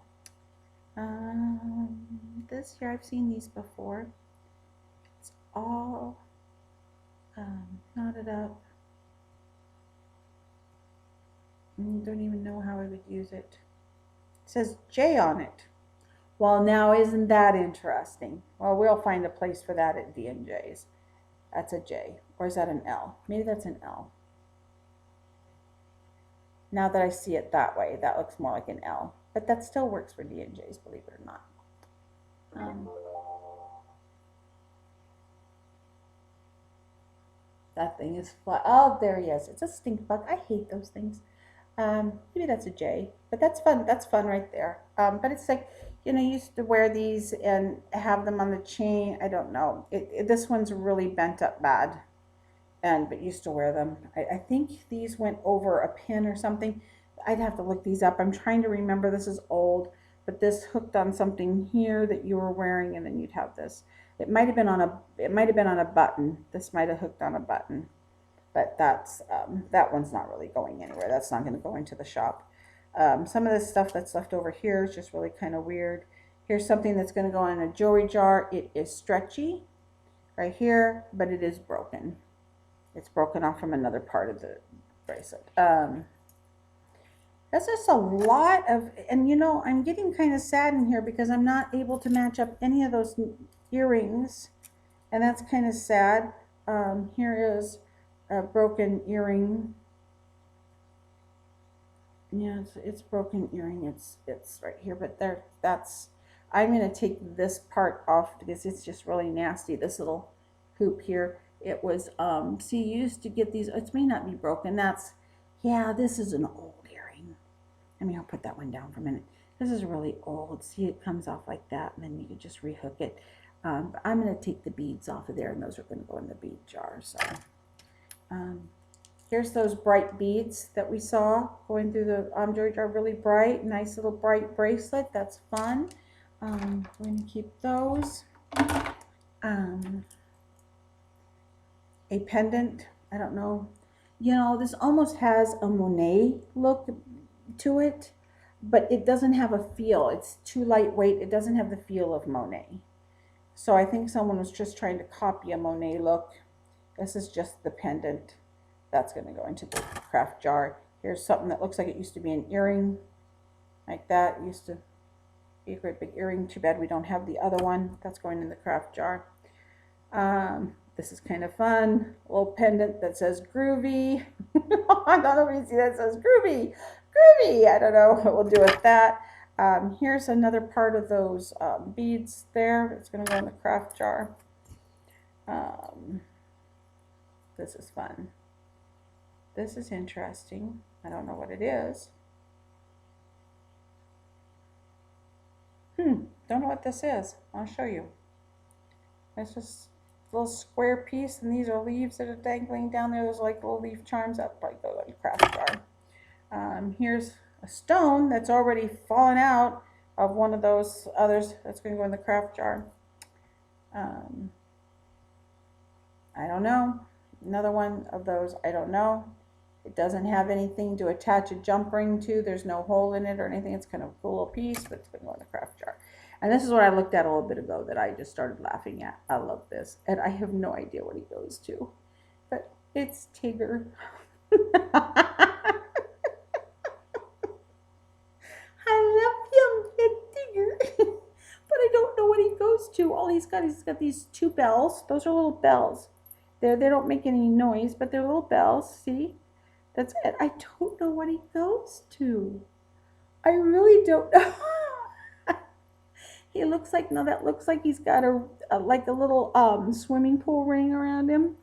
Speaker 1: This here, I've seen these before. It's all knotted up. Don't even know how I would use it. It says J on it. Well, now isn't that interesting? Well, we'll find a place for that at D&J's. That's a J. Or is that an L? Maybe that's an L. Now that I see it that way, that looks more like an L. But that still works for D&J's, believe it or not. That thing is flat. Oh, there he is. It's a stink bug. I hate those things. Maybe that's a J, but that's fun. That's fun right there. But it's like, you used to wear these and have them on the chain. I don't know. This one's really bent up bad, but used to wear them. I think these went over a pin or something. I'd have to look these up. I'm trying to remember. This is old, but this hooked on something here that you were wearing, and then you'd have this. It might have been on a button. This might have hooked on a button. But that one's not really going anywhere. That's not going to go into the shop. Some of this stuff that's left over here is just really kind of weird. Here's something that's going to go in a jewelry jar. It is stretchy right here, but it is broken. It's broken off from another part of the bracelet. That's just a lot of, and I'm getting kind of sad in here because I'm not able to match up any of those earrings, and that's kind of sad. Here is a broken earring. Yeah, it's broken earring. It's right here, but I'm gonna take this part off because it's just really nasty. This little hoop here. It was see, you used to get these. It may not be broken. This is an old earring. I'll put that one down for a minute. This is really old. See, it comes off like that, and then you could just rehook it. But I'm gonna take the beads off of there, and those are gonna go in the bead jar. So. Here's those bright beads that we saw going through the jewelry jar, really bright, nice little bright bracelet. That's fun. We're going to keep those. A pendant, I don't know. This almost has a Monet look to it, but it doesn't have a feel. It's too lightweight. It doesn't have the feel of Monet. So I think someone was just trying to copy a Monet look. This is just the pendant. That's going to go into the craft jar. Here's something that looks like it used to be an earring. Like that. It used to be a great big earring. Too bad we don't have the other one. That's going in the craft jar. This is kind of fun. A little pendant that says groovy. I don't know if you see that. It says groovy. Groovy. I don't know what we'll do with that. Here's another part of those beads there. It's going to go in the craft jar. This is fun. This is interesting. I don't know what it is. Don't know what this is. I'll show you. It's just a little square piece, and these are leaves that are dangling down there. There's like little leaf charms. That probably go in the craft jar. Here's a stone that's already fallen out, of one of those others that's going to go in the craft jar. I don't know. Another one of those, I don't know. It doesn't have anything to attach a jump ring to. There's no hole in it or anything. It's kind of a cool little piece, but it's going to go in the craft jar. And this is what I looked at a little bit ago that I just started laughing at. I love this. And I have no idea what he goes to. But it's Tigger. I love him. It's Tigger. But I don't know what he goes to. All he's got these two bells. Those are little bells. They don't make any noise, but they're little bells. See? That's it. I don't know what he goes to. I really don't know. He looks like, no, that looks like he's got like a little swimming pool ring around him.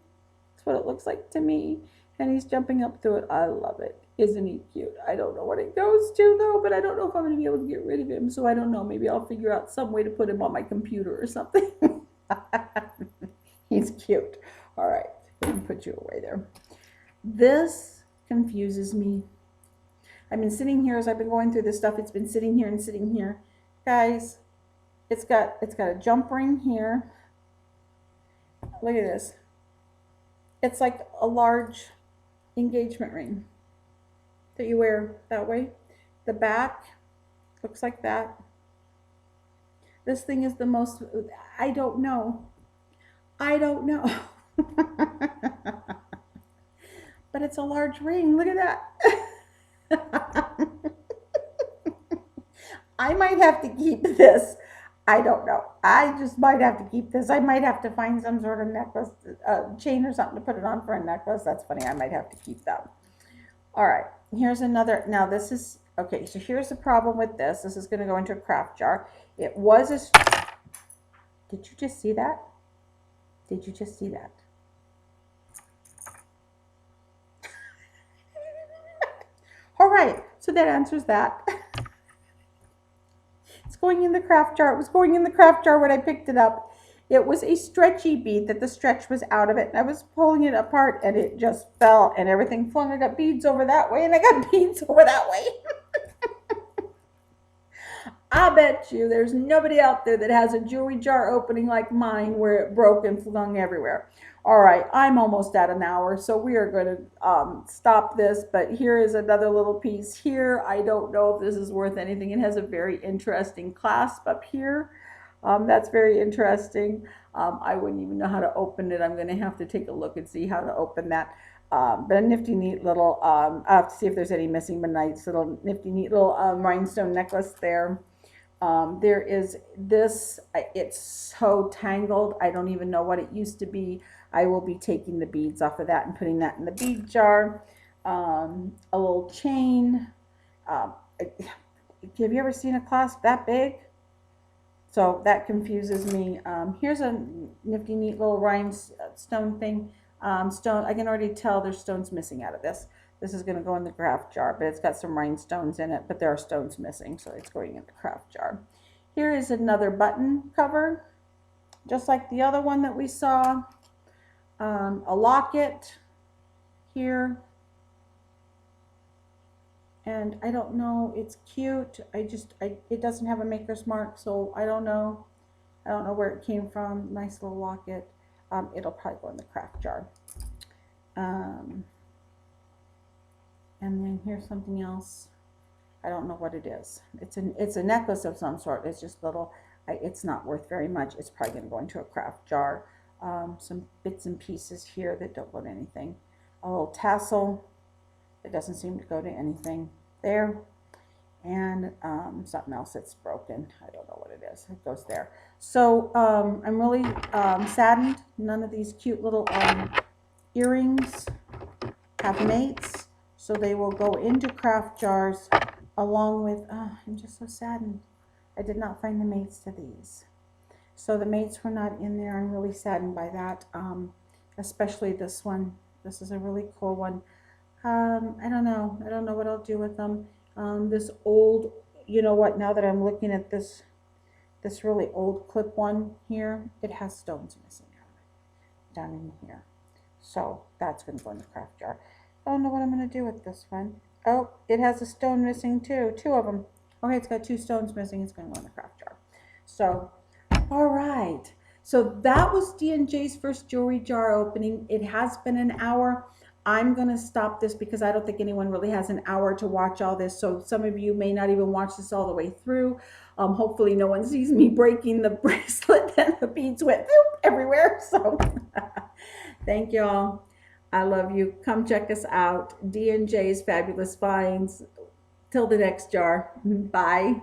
Speaker 1: That's what it looks like to me. And he's jumping up through it. I love it. Isn't he cute? I don't know what it goes to though, but I don't know if I'm going to be able to get rid of him. So I don't know. Maybe I'll figure out some way to put him on my computer or something. He's cute. All right. Let me put you away there. This confuses me. I've been sitting here as I've been going through this stuff. It's been sitting here and sitting here. Guys, it's got a jump ring here. Look at this. It's like a large engagement ring that you wear that way. The back looks like that. This thing is the most, I don't know. I don't know. But it's a large ring. Look at that. I might have to keep this. I don't know. I just might have to keep this. I might have to find some sort of necklace, chain or something to put it on for a necklace. That's funny. I might have to keep that. All right. Here's another. Now this is, okay, so here's the problem with this. This is going to go into a craft jar. It was a, did you just see that? Did you just see that? All right. So that answers that. It's going in the craft jar. It was going in the craft jar when I picked it up. It was a stretchy bead that the stretch was out of it. And I was pulling it apart and it just fell and everything flung. I got beads over that way and I got beads over that way. I bet you there's nobody out there that has a jewelry jar opening like mine where it broke and flung everywhere. All right, I'm almost at an hour, so we are going to stop this, but here is another little piece here. I don't know if this is worth anything. It has a very interesting clasp up here. That's very interesting. I wouldn't even know how to open it. I'm going to have to take a look and see how to open that. But a nifty, neat little, I'll have to see if there's any missing, but nice little, nifty, neat little rhinestone necklace there. There is this, it's so tangled. I don't even know what it used to be. I will be taking the beads off of that and putting that in the bead jar. A little chain. Have you ever seen a clasp that big? So that confuses me. Here's a nifty, neat little rhinestone thing. Stone, I can already tell there's stones missing out of this. This is going to go in the craft jar, but it's got some rhinestones in it, but there are stones missing, so it's going in the craft jar. Here is another button cover, just like the other one that we saw. A locket here. And I don't know, it's cute. It doesn't have a maker's mark, so I don't know. I don't know where it came from. Nice little locket. It'll probably go in the craft jar. And then here's something else. I don't know what it is. It's a necklace of some sort. It's just little. It's not worth very much. It's probably going to go into a craft jar. Some bits and pieces here that don't go to anything. A little tassel. It doesn't seem to go to anything there. And something else that's broken. I don't know what it is. It goes there. So I'm really saddened. None of these cute little earrings have mates. So they will go into craft jars along with, I'm just so saddened. I did not find the mates to these. So the mates were not in there. I'm really saddened by that, especially this one. This is a really cool one. I don't know. I don't know what I'll do with them. This old, you know what, now that I'm looking at this really old clip one here, it has stones missing out of it, down in here. So that's going to go in the craft jar. I don't know what I'm going to do with this one. Oh, it has a stone missing too. Two of them. Okay, it's got 2 stones missing. It's going to go in the craft jar. So, all right. So that was D&J's first jewelry jar opening. It has been an hour. I'm going to stop this because I don't think anyone really has an hour to watch all this. So some of you may not even watch this all the way through. Hopefully no one sees me breaking the bracelet and the beads went everywhere. So thank y'all. I love you. Come check us out. D&J's Fabulous Finds. Till the next jar. Bye.